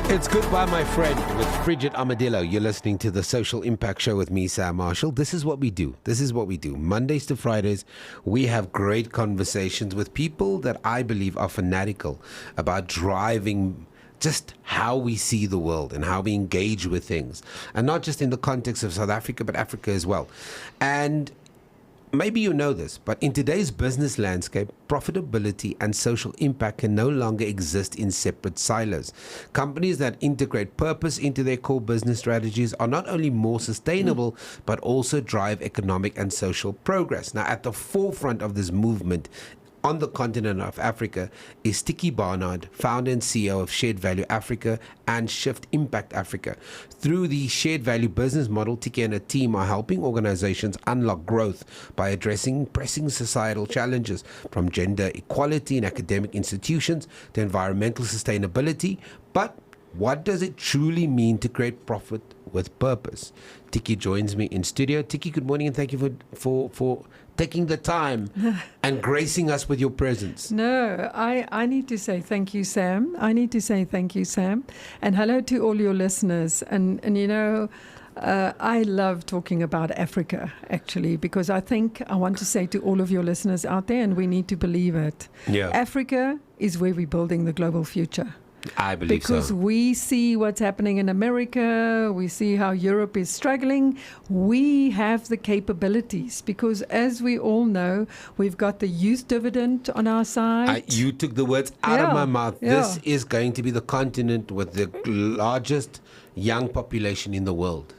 It's Goodbye, My Friend with Bridget Armadillo. You're listening to the Social Impact Show with me, Samm Marshall. This is what we do. Mondays to Fridays, we have great conversations with people that I believe are fanatical about driving just how we see the world and how we engage with things. And not just in the context of South Africa, but Africa as well. And maybe you know this, but in today's business landscape, profitability and social impact can no longer exist in separate silos. Companies that integrate purpose into their core business strategies are not only more sustainable, but also drive economic and social progress. Now, at the forefront of this movement on the continent of Africa is Tiekie Barnard, founder and CEO of Shared Value Africa and Shift Impact Africa. Through the Shared Value business model, Tiekie and her team are helping organizations unlock growth by addressing pressing societal challenges, from gender equality in academic institutions to environmental sustainability. But what does it truly mean to create profit with purpose? Tiekie joins me in studio. Tiekie, good morning, and thank you for taking the time and gracing us with your presence. No, I need to say thank you, Sam. And hello to all your listeners. And you know, I love talking about Africa, actually, because I want to say to all of your listeners out there, and we need to believe it, Africa is where we're building the global future. I believe because so. We see what's happening in America. We see how Europe is struggling. We have the capabilities because, as we all know, we've got the youth dividend on our side. You took the words out of my mouth. This is going to be the continent with the largest young population in the world.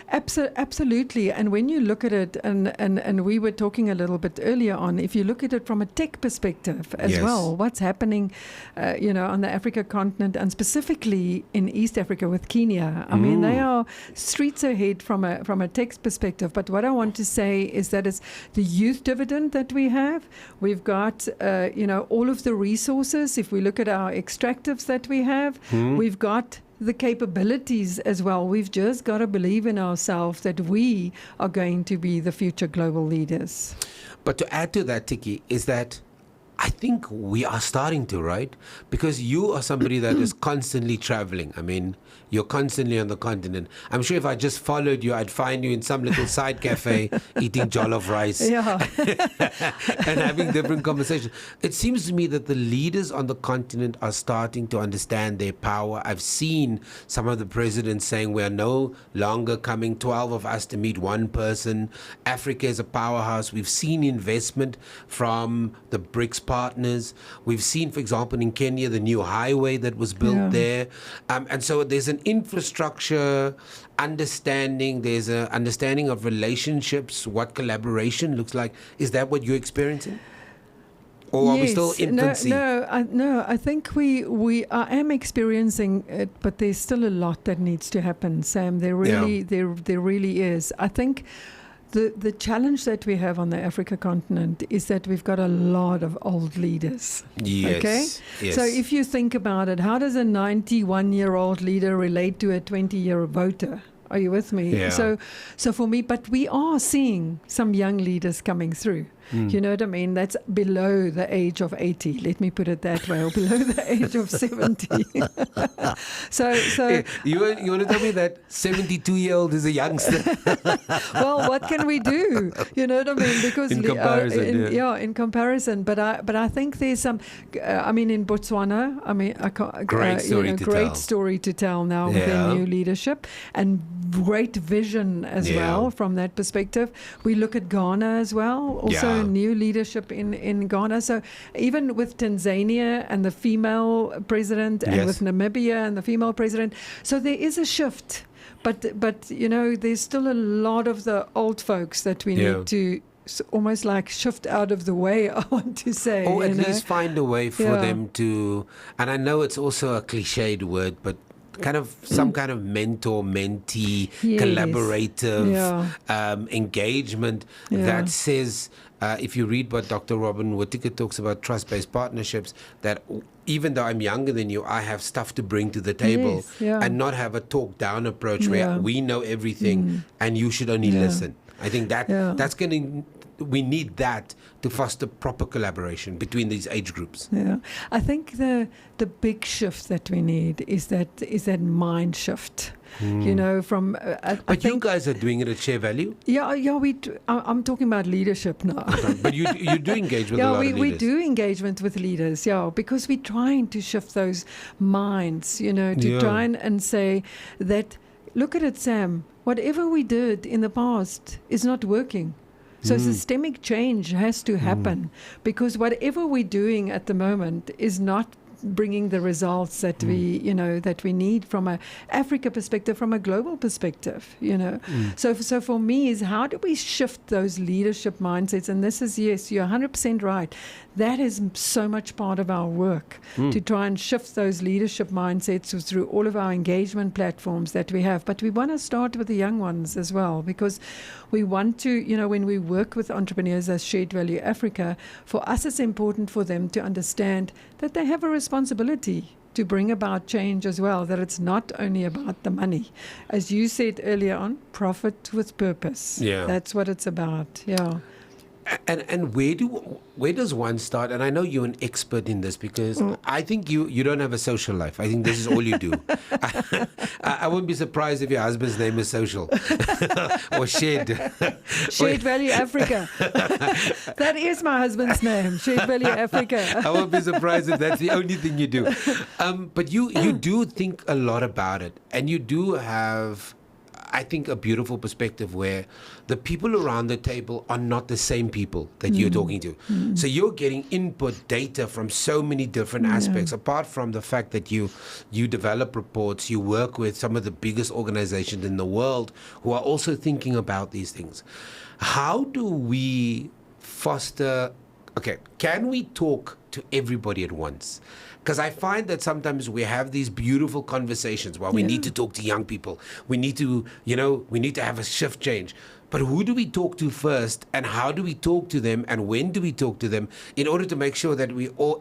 Absolutely. And when you look at it, and we were talking a little bit earlier on, if you look at it from a tech perspective as well, what's happening, on the Africa continent and specifically in East Africa with Kenya. I mean, they are streets ahead from a tech perspective. But what I want to say is that it's the youth dividend that we have. We've got, all of the resources. If we look at our extractives that we have, we've got the capabilities as well. We've just got to believe in ourselves that we are going to be the future global leaders. But to add to that, Tiekie, is that I think we are starting to, right? Because you are somebody that is constantly traveling. I mean, you're constantly on the continent. I'm sure if I just followed you, I'd find you in some little side cafe eating jollof rice and having different conversations. It seems to me that the leaders on the continent are starting to understand their power. I've seen some of the presidents saying we are no longer coming 12 of us to meet one person. Africa is a powerhouse. We've seen investment from the BRICS partners. We've seen, for example, in Kenya, the new highway that was built there. And so there's an infrastructure understanding, there's an understanding of relationships, what collaboration looks like. Is that what you're experiencing? Or are we still infancy? No, I think I am experiencing it, but there's still a lot that needs to happen, Sam. There really is. I think the challenge that we have on the Africa continent is that we've got a lot of old leaders. Yes. So if you think about it, how does a 91-year-old leader relate to a 20-year voter? Are you with me? Yeah. So for me, but we are seeing some young leaders coming through. You know what I mean? That's below the age of 80. Let me put it that way, or below the age of 70. So you want to tell me that 72-year-old is a youngster? Well, what can we do? You know what I mean? Because in comparison, in comparison. But I think there's some. In Botswana, great story to tell now with their new leadership and great vision as well from that perspective. We look at Ghana as well. Also, new leadership in Ghana. So even with Tanzania and the female president, and with Namibia and the female president, so there is a shift. But there's still a lot of the old folks that we need to almost like shift out of the way, I want to say. Or at least find a way for them to, and I know it's also a cliched word, but kind of some kind of mentor-mentee, collaborative engagement that says, if you read what Dr. Robin Whittaker talks about trust-based partnerships, that even though I'm younger than you, I have stuff to bring to the table and not have a talk-down approach where we know everything and you should only listen. I think that's going to we need that to foster proper collaboration between these age groups. Yeah, I think the big shift that we need is that mind shift. You know, from but you guys are doing it at Share Value. Yeah. I'm talking about leadership now. But you do engage with a lot of leaders. We do engagement with leaders. Yeah, because we're trying to shift those minds. You know, to try and say that. Look at it, Sam. Whatever we did in the past is not working. So systemic change has to happen because whatever we're doing at the moment is not bringing the results that we need from a Africa perspective, from a global perspective, So for me is how do we shift those leadership mindsets? And this is, yes, you're 100% right. That is so much part of our work to try and shift those leadership mindsets through all of our engagement platforms that we have. But we want to start with the young ones as well, because we want to, when we work with entrepreneurs as Shared Value Africa, for us it's important for them to understand that they have a responsibility to bring about change as well, that it's not only about the money. As you said earlier on, profit with purpose. Yeah. That's what it's about. Yeah. And where does one start? And I know you're an expert in this because I think you don't have a social life. I think this is all you do. I wouldn't be surprised if your husband's name is Social or Shared Value Africa. That is my husband's name, Shared Value Africa. I won't be surprised if that's the only thing you do. But you do think a lot about it, and you do have, I think, a beautiful perspective where the people around the table are not the same people that you're talking to. So you're getting input data from so many different aspects, apart from the fact that you develop reports, you work with some of the biggest organizations in the world who are also thinking about these things. How do we foster, can we talk to everybody at once? Because I find that sometimes we have these beautiful conversations while we need to talk to young people. We need to, have a shift change. But who do we talk to first, and how do we talk to them, and when do we talk to them, in order to make sure that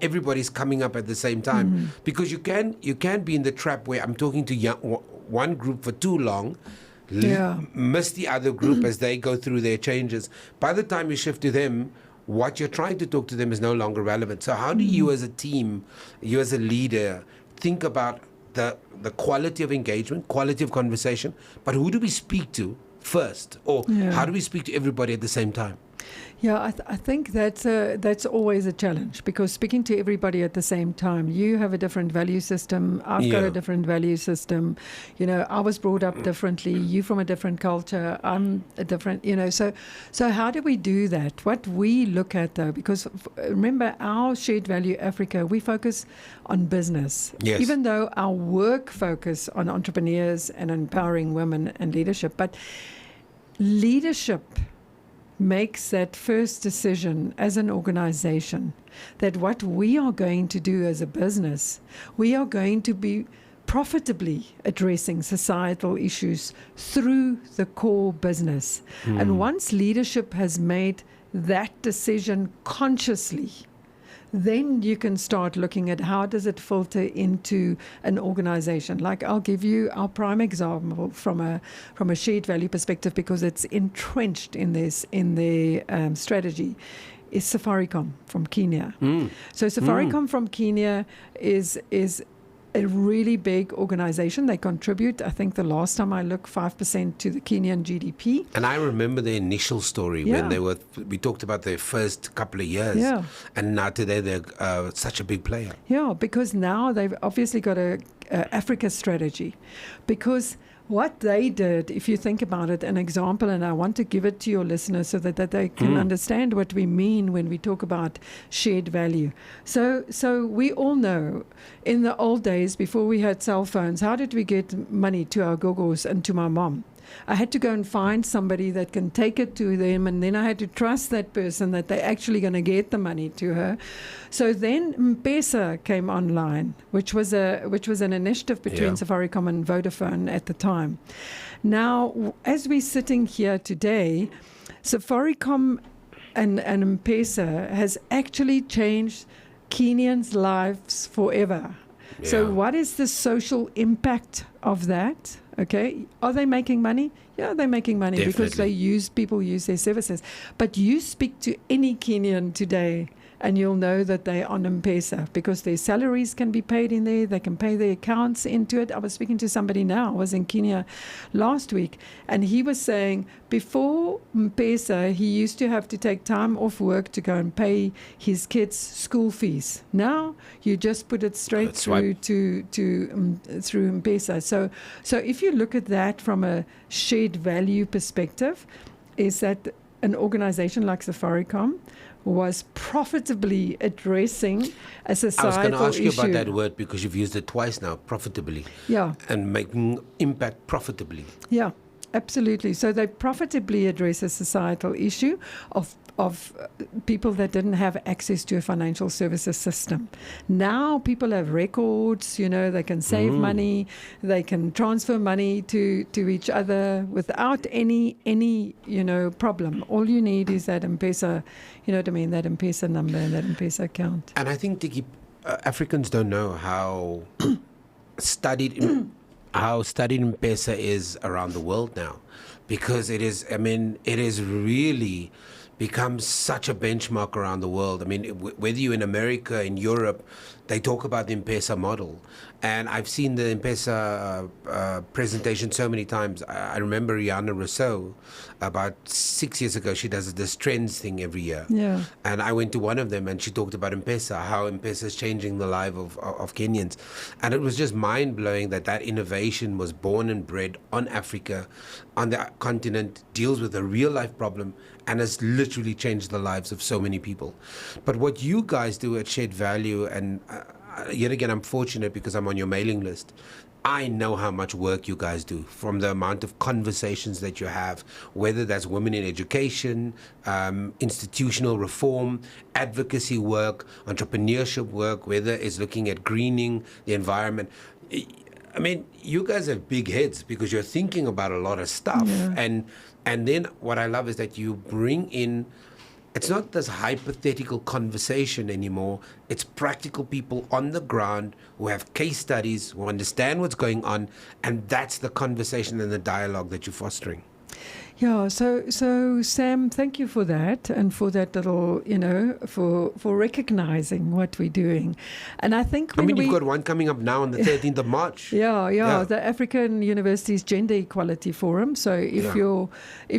everybody's coming up at the same time? Because you can be in the trap where I'm talking to one group for too long, miss the other group as they go through their changes. By the time you shift to them, what you're trying to talk to them is no longer relevant. So how do you as a team, you as a leader, think about the quality of engagement, quality of conversation, but who do we speak to first? Or how do we speak to everybody at the same time? Yeah, I think that's always a challenge, because speaking to everybody at the same time, you have a different value system. I've got a different value system. I was brought up differently. You from a different culture. I'm a different. So how do we do that? What we look at, though, because remember, our Shared Value Africa, we focus on business. Yes. Even though our work focus on entrepreneurs and empowering women and leadership, but leadership makes that first decision as an organization, that what we are going to do as a business, we are going to be profitably addressing societal issues through the core business. And once leadership has made that decision consciously, then you can start looking at how does it filter into an organization. Like, I'll give you our prime example from a shared value perspective, because it's entrenched in their strategy, is Safaricom from Kenya. So Safaricom from Kenya is a really big organization. They contribute, I think the last time I looked, 5% to the Kenyan GDP. And I remember the initial story when we talked about their first couple of years. Yeah. And now today they're such a big player. Yeah, because now they've obviously got a Africa strategy. Because what they did, if you think about it, an example, and I want to give it to your listeners so that they can understand what we mean when we talk about shared value. So we all know, in the old days, before we had cell phones, how did we get money to our gogos and to my mom? I had to go and find somebody that can take it to them, and then I had to trust that person that they're actually going to get the money to her. So then M-Pesa came online, which was an initiative between Safaricom and Vodafone at the time. Now, as we're sitting here today, Safaricom and M-Pesa has actually changed Kenyans' lives forever. Yeah. So what is the social impact of that? Okay, are they making money? Yeah, they're making money. Definitely. Because people use their services. But you speak to any Kenyan today, and you'll know that they're on M-Pesa because their salaries can be paid in there. They can pay their accounts into it. I was speaking to somebody now. I was in Kenya last week, and he was saying before M-Pesa, he used to have to take time off work to go and pay his kids' school fees. Now you just put it straight through through M-Pesa. So if you look at that from a shared value perspective, is that an organization like Safaricom was profitably addressing a societal issue. I was going to ask you about that word because you've used it twice now, profitably. Yeah. And making impact profitably. Yeah, absolutely. So they profitably address a societal issue of people that didn't have access to a financial services system. Now people have records, they can save money, they can transfer money to each other without any problem. All you need is that M-Pesa, that M-Pesa number and that M-Pesa account. And I think, Tiekie, Africans don't know how studied M-Pesa is around the world now, because it is really become such a benchmark around the world. I mean, whether you're in America, in Europe, they talk about the M-Pesa model. And I've seen the M-Pesa presentation so many times. I remember Rihanna Rousseau, about 6 years ago, she does this trends thing every year. Yeah. And I went to one of them and she talked about M-Pesa, how M-Pesa is changing the life of Kenyans. And it was just mind-blowing that innovation was born and bred on Africa, on the continent, deals with a real-life problem, and has literally changed the lives of so many people. But what you guys do at Shared Value, and yet again, I'm fortunate because I'm on your mailing list. I know how much work you guys do, from the amount of conversations that you have, whether that's women in education, institutional reform, advocacy work, entrepreneurship work, whether it's looking at greening the environment. I mean, you guys have big heads because you're thinking about a lot of stuff. Yeah. And then what I love is that you bring in, it's not this hypothetical conversation anymore. It's practical people on the ground who have case studies, who understand what's going on, and that's the conversation and the dialogue that you're fostering. Yeah, so Sam, thank you for that, and for that little, for recognizing what we're doing. And I think you've got one coming up now on the 13th of March. Yeah, the African Universities Gender Equality Forum. So if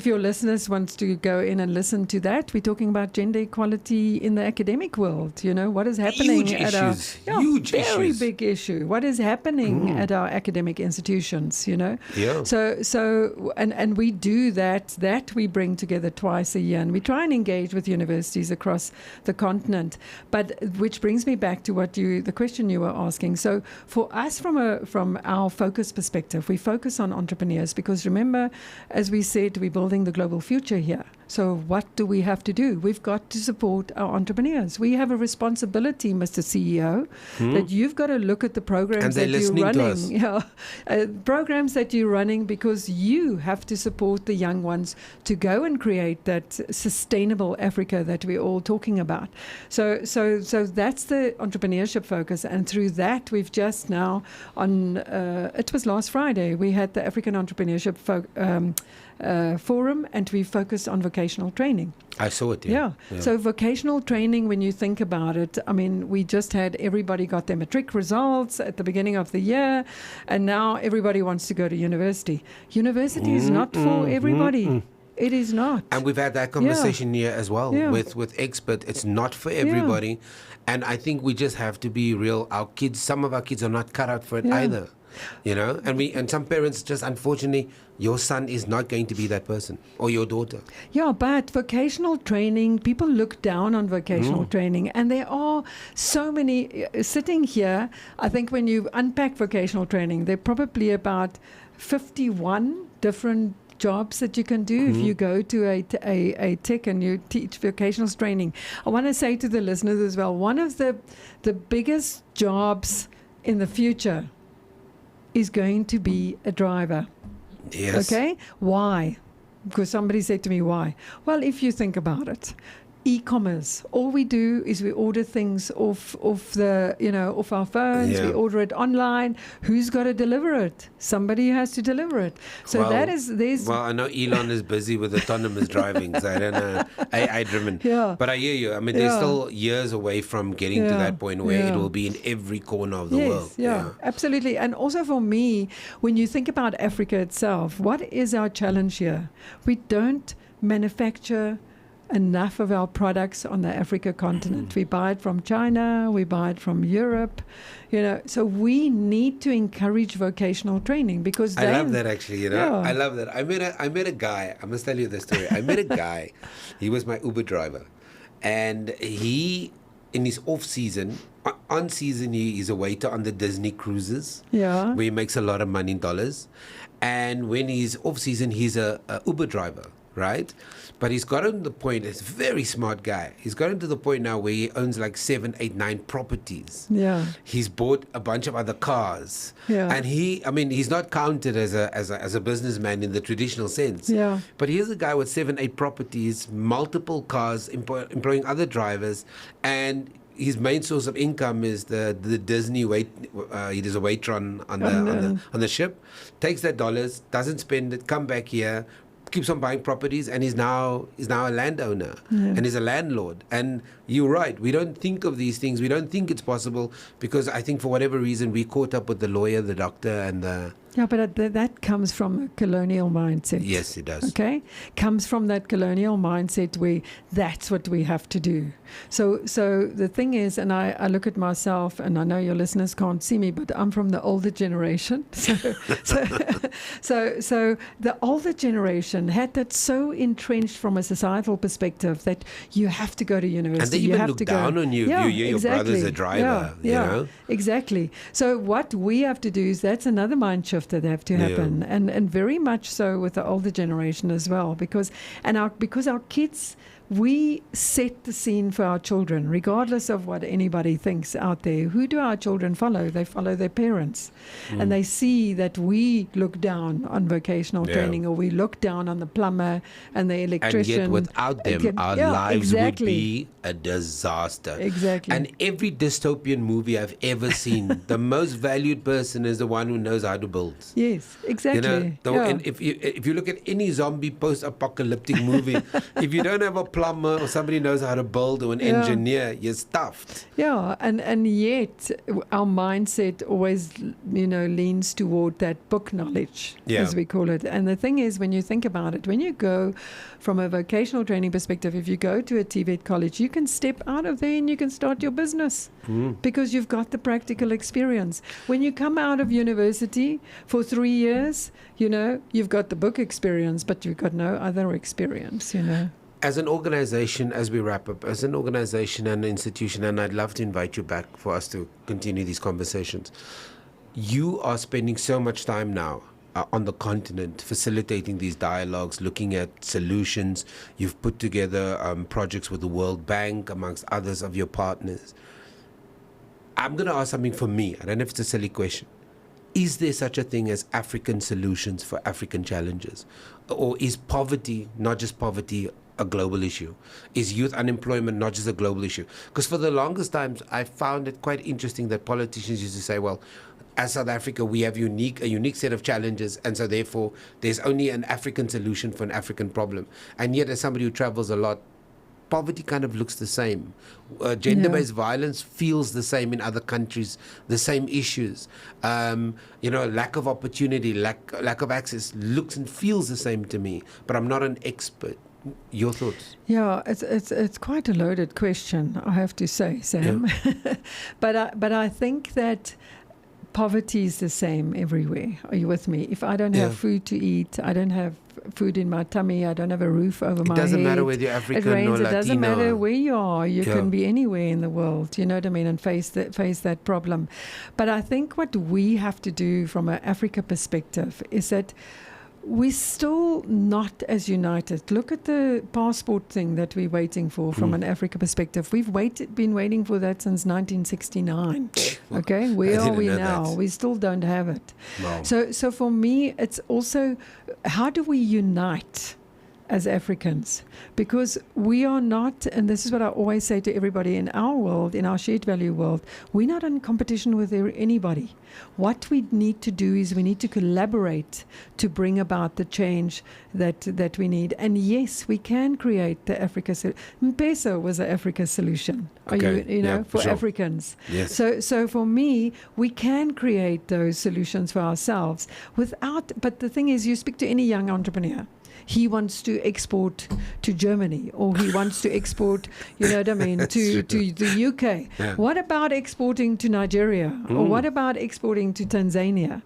your listeners wants to go in and listen to that, we're talking about gender equality in the academic world. What is happening very big issue. What is happening at our academic institutions? Yeah. So and we do that we bring together twice a year, and we try and engage with universities across the continent. But which brings me back to the question you were asking. So for us, from our focus perspective, we focus on entrepreneurs because, remember, as we said, we're building the global future here. So what do we have to do? We've got to support our entrepreneurs. We have a responsibility, Mr. CEO, that you've got to look at the programs that you're running. Yeah, programs that you're running, because you have to support the young ones to go and create that sustainable Africa that we're all talking about. So that's the entrepreneurship focus, and through that we've just now it was last Friday, we had the African Entrepreneurship Forum, and we focused on vocational training. I saw it. Yeah. So vocational training, when you think about it, I mean, we just had everybody got their matric results at the beginning of the year, and now everybody wants to go to university. University is not for everybody. It is not. And we've had that conversation here as well with expert. It's not for everybody. And I think we just have to be real. Some of our kids are not cut out for it either. And some parents just, unfortunately, your son is not going to be that person, or your daughter. Yeah, but vocational training, people look down on vocational training, and there are so many sitting here. I think when you unpack vocational training, there are probably about 51 different jobs that you can do if you go to a tech and you teach vocational training. I want to say to the listeners as well, one of the biggest jobs in the future is going to be a driver. Yes. Okay? Why? Because somebody said to me, why? Well, if you think about it, e-commerce. All we do is we order things off our phones. Yeah. We order it online. Who's got to deliver it? Somebody has to deliver it. So Well, I know Elon is busy with autonomous driving, so I don't know. AI-driven. Yeah. But I hear you. I mean, they're still years away from getting to that point where it will be in every corner of the world. Yeah, absolutely. And also for me, when you think about Africa itself, what is our challenge here? We don't manufacture enough of our products on the Africa continent. We buy it from China, we buy it from Europe, so we need to encourage vocational training because I love that actually, I love that. I met a guy, I must tell you the story. I met a guy, he was my Uber driver, and he, in his off season, on season he's a waiter on the Disney cruises, where he makes a lot of money in dollars, and when he's off season he's a Uber driver, right? But he's gotten to the point, he's a very smart guy. He's gotten to the point now where he owns like 7, 8, 9 properties. Yeah. He's bought a bunch of other cars. Yeah. And he's not counted as a businessman in the traditional sense. Yeah. But here's a guy with 7, 8 properties, multiple cars, employing other drivers, and his main source of income is the Disney he does a waiter on the ship, takes that dollars, doesn't spend it, come back here, keeps on buying properties, and is now a landowner and is a landlord. And you're right, we don't think of these things, we don't think it's possible because I think for whatever reason we caught up with the lawyer, the doctor, and the but that comes from a colonial mindset. Yes, it does. Okay, comes from that colonial mindset where that's what we have to do. So the thing is, and I look at myself, and I know your listeners can't see me, but I'm from the older generation. So the older generation had that so entrenched from a societal perspective that you have to go to university. And they even look down on you if your brother's a driver. You know? Exactly. So what we have to do is that's another mind shift that have to happen, and very much so with the older generation as well, because our kids, we set the scene for our children, regardless of what anybody thinks out there. Who do our children follow? They follow their parents. And they see that we look down on vocational training, or we look down on the plumber and the electrician. And yet without them, our lives would be a disaster. Exactly. And every dystopian movie I've ever seen, the most valued person is the one who knows how to build. Yes, exactly. And if you look at any zombie post-apocalyptic movie, if you don't have a plumber or somebody knows how to build or an engineer, you're stuffed. Yeah, and yet our mindset always, leans toward that book knowledge, as we call it. And the thing is, when you think about it, when you go from a vocational training perspective, if you go to a TVET college, you can step out of there and you can start your business because you've got the practical experience. When you come out of university for 3 years, you've got the book experience, but you've got no other experience, As an organization, as we wrap up, as an organization and an institution, and I'd love to invite you back for us to continue these conversations, you are spending so much time now on the continent, facilitating these dialogues, looking at solutions. You've put together projects with the World Bank, amongst others of your partners. I'm going to ask something for me. I don't know if it's a silly question. Is there such a thing as African solutions for African challenges? Or is poverty, not just poverty, a global issue? Is youth unemployment not just a global issue? Because for the longest times, I found it quite interesting that politicians used to say, well, as South Africa, we have a unique set of challenges, and so therefore there's only an African solution for an African problem. And yet, as somebody who travels a lot, poverty kind of looks the same. Gender-based violence feels the same in other countries, the same issues. Lack of opportunity, lack of access looks and feels the same to me, but I'm not an expert. Your thoughts? Yeah, it's quite a loaded question, I have to say, Sam. Yeah. But I think that poverty is the same everywhere. Are you with me? If I don't have food to eat, I don't have food in my tummy, I don't have a roof over my head. It doesn't matter whether you're African or Latino. It doesn't matter where you are. You can be anywhere in the world, you know what I mean, and face that problem. But I think what we have to do from an Africa perspective is that we're still not as united. Look at the passport thing that we're waiting for from an Africa perspective. We've been waiting for that since 1969. Okay, where are we now? That. We still don't have it. Wow. So for me, it's also, how do we unite as Africans, because we are not, and this is what I always say to everybody in our world, in our shared value world, we're not in competition with anybody. What we need to do is we need to collaborate to bring about the change that we need. And yes, we can create the Africa. M-Pesa was an Africa solution. Okay. For sure. Africans. Yes. So for me, we can create those solutions for ourselves but the thing is, you speak to any young entrepreneur, he wants to export to Germany, or he wants to export, to the UK. Yeah. What about exporting to Nigeria? Or what about exporting to Tanzania?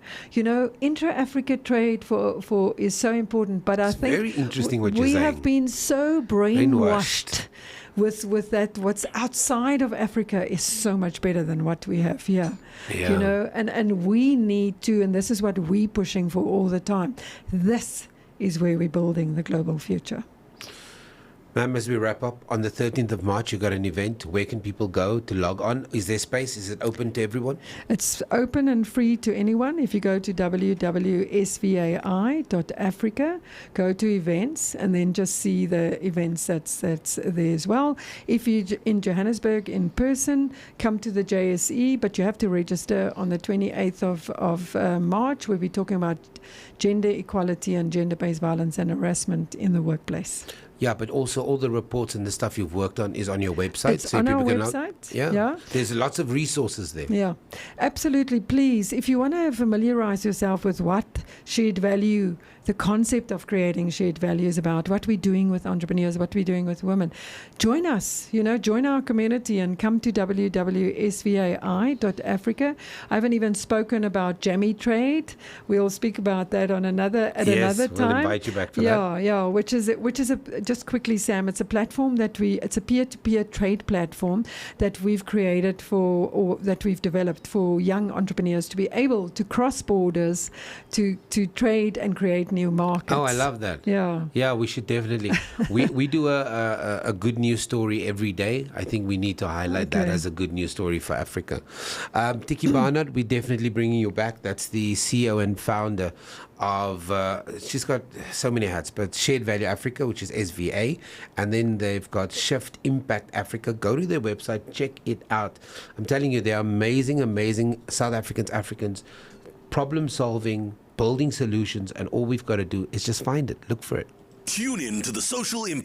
Intra-Africa trade for is so important, but I think very interesting what you're we saying. have been so brainwashed. With that, what's outside of Africa is so much better than what we have here. Yeah. And we need to, and this is what we're pushing for all the time. This is where we're building the global future. Ma'am, as we wrap up, on the 13th of March, you got an event. Where can people go to log on? Is there space? Is it open to everyone? It's open and free to anyone. If you go to www.svai.africa, go to events, and then just see the events that's there as well. If you're in Johannesburg in person, come to the JSE, but you have to register on the 28th of March. We'll be talking about gender equality and gender-based violence and harassment in the workplace. Yeah, but also all the reports and the stuff you've worked on is on your website. It's on our website. Yeah. There's lots of resources there. Yeah, absolutely. Please, if you want to familiarize yourself with what shared value, the concept of creating shared value is about, what we're doing with entrepreneurs, what we're doing with women, join us, join our community and come to www.svai.africa. I haven't even spoken about Jammy Trade. We'll speak about that on another time. We'll invite you back for that. Yeah, which is just quickly, Samm, it's a platform it's a peer-to-peer trade platform that we've created or that we've developed for young entrepreneurs to be able to cross borders, to trade and create new markets. Oh, I love that. Yeah, we should definitely. we do a good news story every day. I think we need to highlight that as a good news story for Africa. Tiekie Barnard, we're definitely bringing you back. That's the CEO and founder of, she's got so many hats, but Shared Value Africa, which is SVA, and then they've got Shift Impact Africa. Go to their website, check it out. I'm telling you, they're amazing South Africans, problem solving, building solutions, and all we've got to do is just find it, look for it. Tune in to the Social Impact.